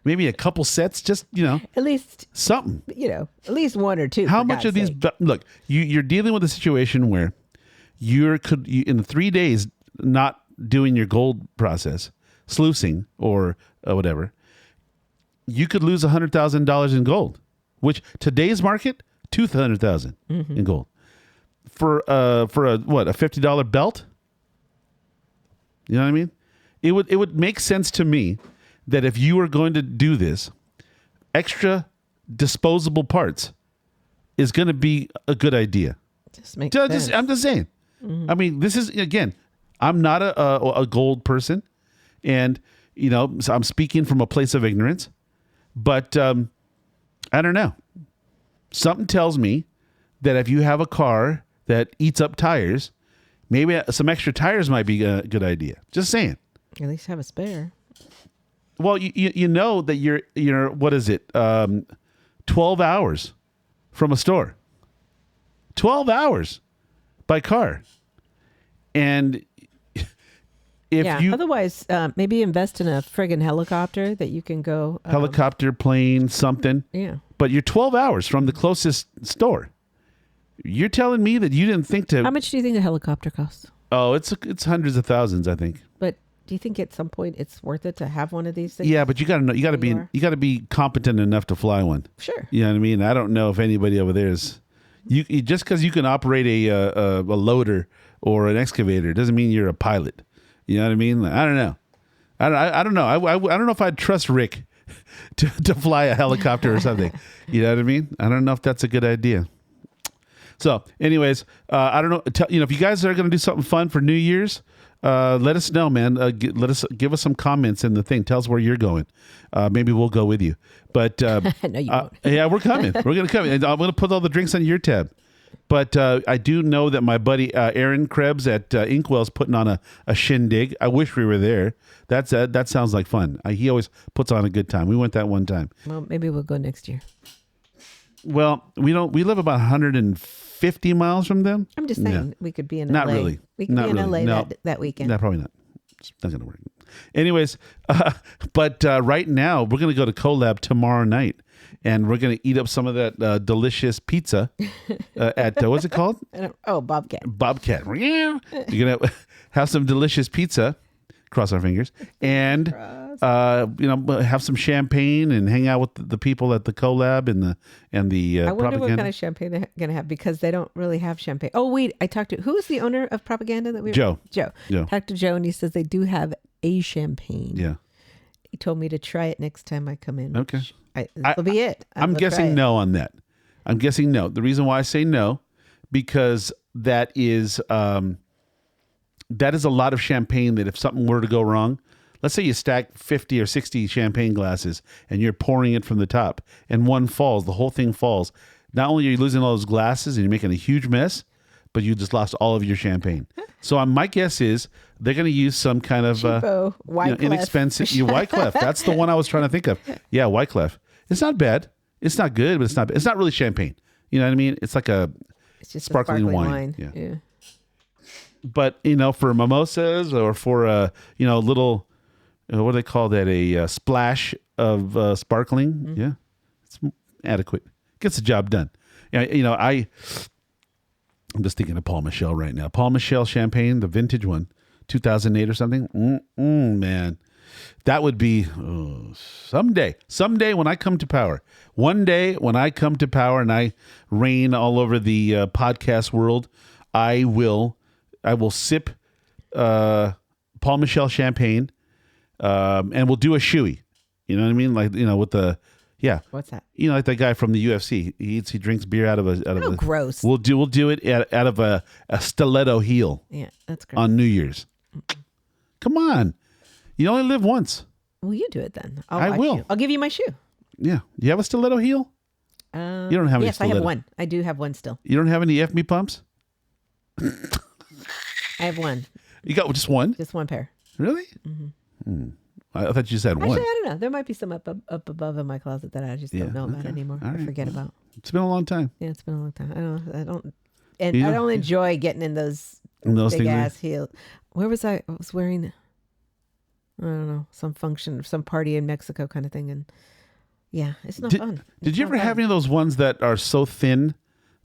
Maybe a couple sets, just, at least something. At least one or two. How much of these, look, you're dealing with a situation where you in 3 days not doing your gold process, sluicing or whatever, you could lose $100,000 in gold, which today's market, $200,000 in gold. For a $50 belt? You know what I mean? It would make sense to me that if you were going to do this, extra disposable parts is going to be a good idea. I'm just saying. Mm-hmm. I mean, this is, again, I'm not a gold person, and so I'm speaking from a place of ignorance. But I don't know. Something tells me that if you have a car that eats up tires, maybe some extra tires might be a good idea. Just saying. At least have a spare. Well, you know that you're what is it? 12 hours from a store. 12 hours by car. And otherwise, maybe invest in a friggin' helicopter that you can go. Helicopter, plane, something. Yeah. But you're 12 hours from the closest store. You're telling me that you didn't think to. How much do you think a helicopter costs? Oh, it's hundreds of thousands, I think. But do you think at some point it's worth it to have one of these things? Yeah, but you got to know. You got to be competent enough to fly one. Sure. You know what I mean? I don't know if anybody over there is. You just because you can operate a loader or an excavator doesn't mean you're a pilot. You know what I mean? I don't know. I don't know. I don't know if I'd trust Rick to fly a helicopter or something. You know what I mean? I don't know if that's a good idea. So, anyways, I don't know. If you guys are going to do something fun for New Year's, let us know, man. Give us some comments in the thing. Tell us where you're going. Maybe we'll go with you. But no, you won't. Yeah, we're coming. We're going to come. And I'm going to put all the drinks on your tab. But I do know that my buddy Aaron Krebs at Inkwell's putting on a shindig. I wish we were there. That sounds like fun. He always puts on a good time. We went that one time. Well, maybe we'll go next year. Well, we don't. We live about 150 miles from them. I'm just saying we could be in LA. Not really. We could be in LA that weekend. No, probably not. It's not going to work. Anyways, but right now we're going to go to Colab tomorrow night, and we're going to eat up some of that delicious pizza at what's it called? Bobcat. Bobcat. You're going to have some delicious pizza. Cross our fingers, and have some champagne and hang out with the people at the Colab and the I wonder Propaganda. what kind of champagne they're going to have, because they don't really have champagne. Oh wait, I talked to who's the owner of Propaganda that we Joe. Talked to Joe, and he says they do have a champagne. Yeah, he told me to try it next time I come in. Okay, that'll be it. I'm guessing no on that. I'm guessing no. The reason why I say no, because that is a lot of champagne that if something were to go wrong, let's say you stack 50 or 60 champagne glasses and you're pouring it from the top and one falls, the whole thing falls. Not only are you losing all those glasses and you're making a huge mess, but you just lost all of your champagne. So my guess is they're going to use some kind of inexpensive Wyclef. That's the one I was trying to think of. Yeah, Wyclef. It's not bad. It's not good, but it's not. It's not really champagne. You know what I mean? It's like it's just sparkling wine. Yeah. But for mimosas or for a little, what do they call that? A splash of sparkling. Mm-hmm. Yeah, it's adequate. Gets the job done. I'm just thinking of Paul Michel right now. Paul Michel champagne, the vintage one, 2008 or something. Man, that would be someday. Someday when I come to power. One day when I come to power and I reign all over the podcast world, I will sip Paul Michel champagne, and we'll do a shoey. You know what I mean? Like with the What's that? Like that guy from the UFC. He drinks beer out of a. Gross. We'll do it out of a stiletto heel. Yeah, that's gross. On New Year's. Come on, you only live once. Well, you do it then. I will. You. I'll give you my shoe. Yeah, you have a stiletto heel. You don't have any. Yes, stiletto. I have one. I do have one still. You don't have any FB pumps. I have one. You got just one? Just one pair. Really? Mm-hmm. I thought you just had one. Actually, I don't know. There might be some up above in my closet that I just don't know about anymore. Right. I forget about. It's been a long time. Yeah, it's been a long time. I don't enjoy getting in those big ass heels. Where was I? I was wearing, I don't know, some function, some party in Mexico kind of thing, and yeah, it's not fun. Did you ever have any of those ones that are so thin,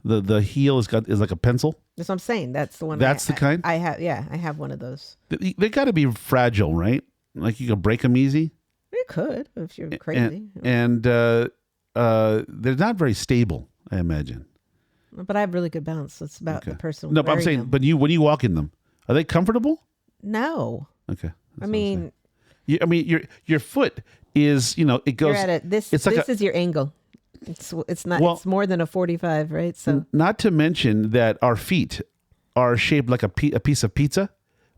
the heel is like a pencil? That's what I'm saying. That's the one. That's the kind? I have. Yeah, I have one of those. They got to be fragile, right? Like you can break them easy. You could if you're crazy. And they're not very stable, I imagine. But I have really good balance. It's about the person. No, but I'm saying, but when you walk in them, are they comfortable? No. Okay. I mean, your foot is, it goes. You're at this is your angle. It's not. It's more than a 45, right? So not to mention that our feet are shaped like a piece of pizza,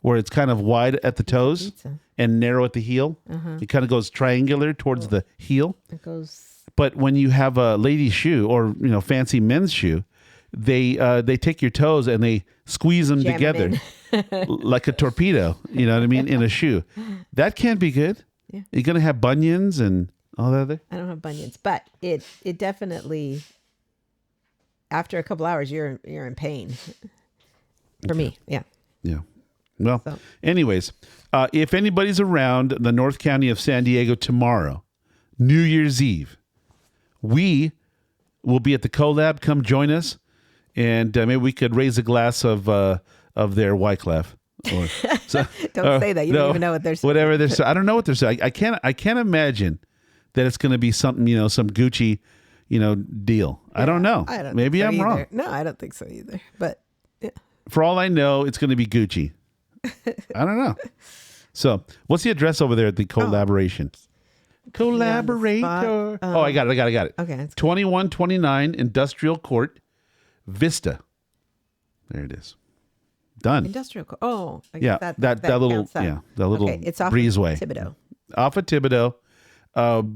where it's kind of wide at the toes and narrow at the heel. Uh-huh. It kind of goes triangular towards the heel. It goes. But when you have a lady's shoe or fancy men's shoe, they take your toes and they squeeze them together like a torpedo. You know what I mean? In a shoe, that can't be good. Yeah. You're gonna have bunions and all that other. I don't have bunions, but it definitely. After a couple hours, you're in pain. For me, yeah. Yeah. Well, anyways, if anybody's around the North County of San Diego tomorrow, New Year's Eve, we will be at the Colab. Come join us, and maybe we could raise a glass of their Wyclef. Don't say that. You don't even know what they're saying. Whatever they're saying. I don't know what they're saying. I can't imagine that it's going to be something, some Gucci, deal. Yeah, I don't know. Maybe I'm wrong. No, I don't think so either. But yeah. For all I know, it's going to be Gucci. I don't know. So, what's the address over there at the Collaboration? Collaborator. I got it. Okay. 2129 Industrial Court, Vista. There it is. Done. Industrial Court. Oh, I yeah. guess that little it's off breezeway. Of Thibodeau. Off of Thibodeau.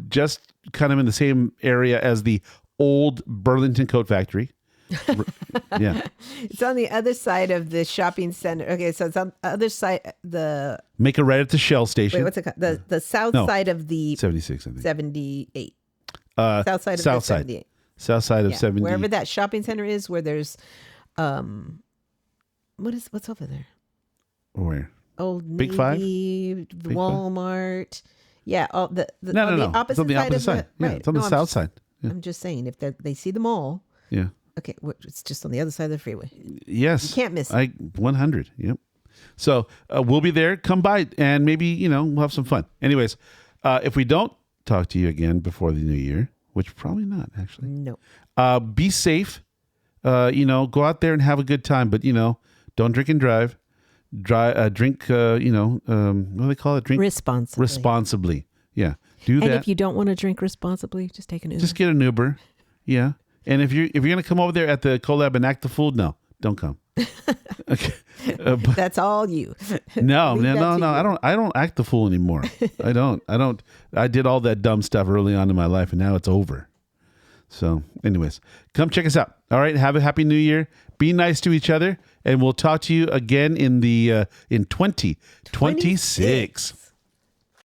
Just kind of in the same area as the old Burlington Coat Factory. Yeah. It's on the other side of the shopping center. Okay, so it's on the other side. Make a right at the Shell station. Wait, what's it called? The south side of the 76, I think. 78. South side of the 78. South side of 70. Wherever that shopping center is, where there's, what's over there? Where? Old Big Navy, Big Walmart. Yeah, No. the opposite It's on the side opposite side. Yeah, right. it's on the south side. Yeah. I'm just saying, if they see the mall, Yeah. okay, it's just on the other side of the freeway. Yes. You can't miss it. 100. Yep. So we'll be there. Come by and maybe, we'll have some fun. Anyways, if we don't talk to you again before the new year, which probably not actually. No. Be safe. Go out there and have a good time, but don't drink and drive. Drink, what do they call it? Drink responsibly. Yeah. Do that. And if you don't want to drink responsibly, just take an Uber. Just get an Uber. Yeah. And if you're gonna come over there at the Colab and act the fool, no, don't come. Okay. That's all you. No. I don't act the fool anymore. I don't. I did all that dumb stuff early on in my life, and now it's over. So, anyways, come check us out. All right. Have a happy new year. Be nice to each other, and we'll talk to you again in 2026.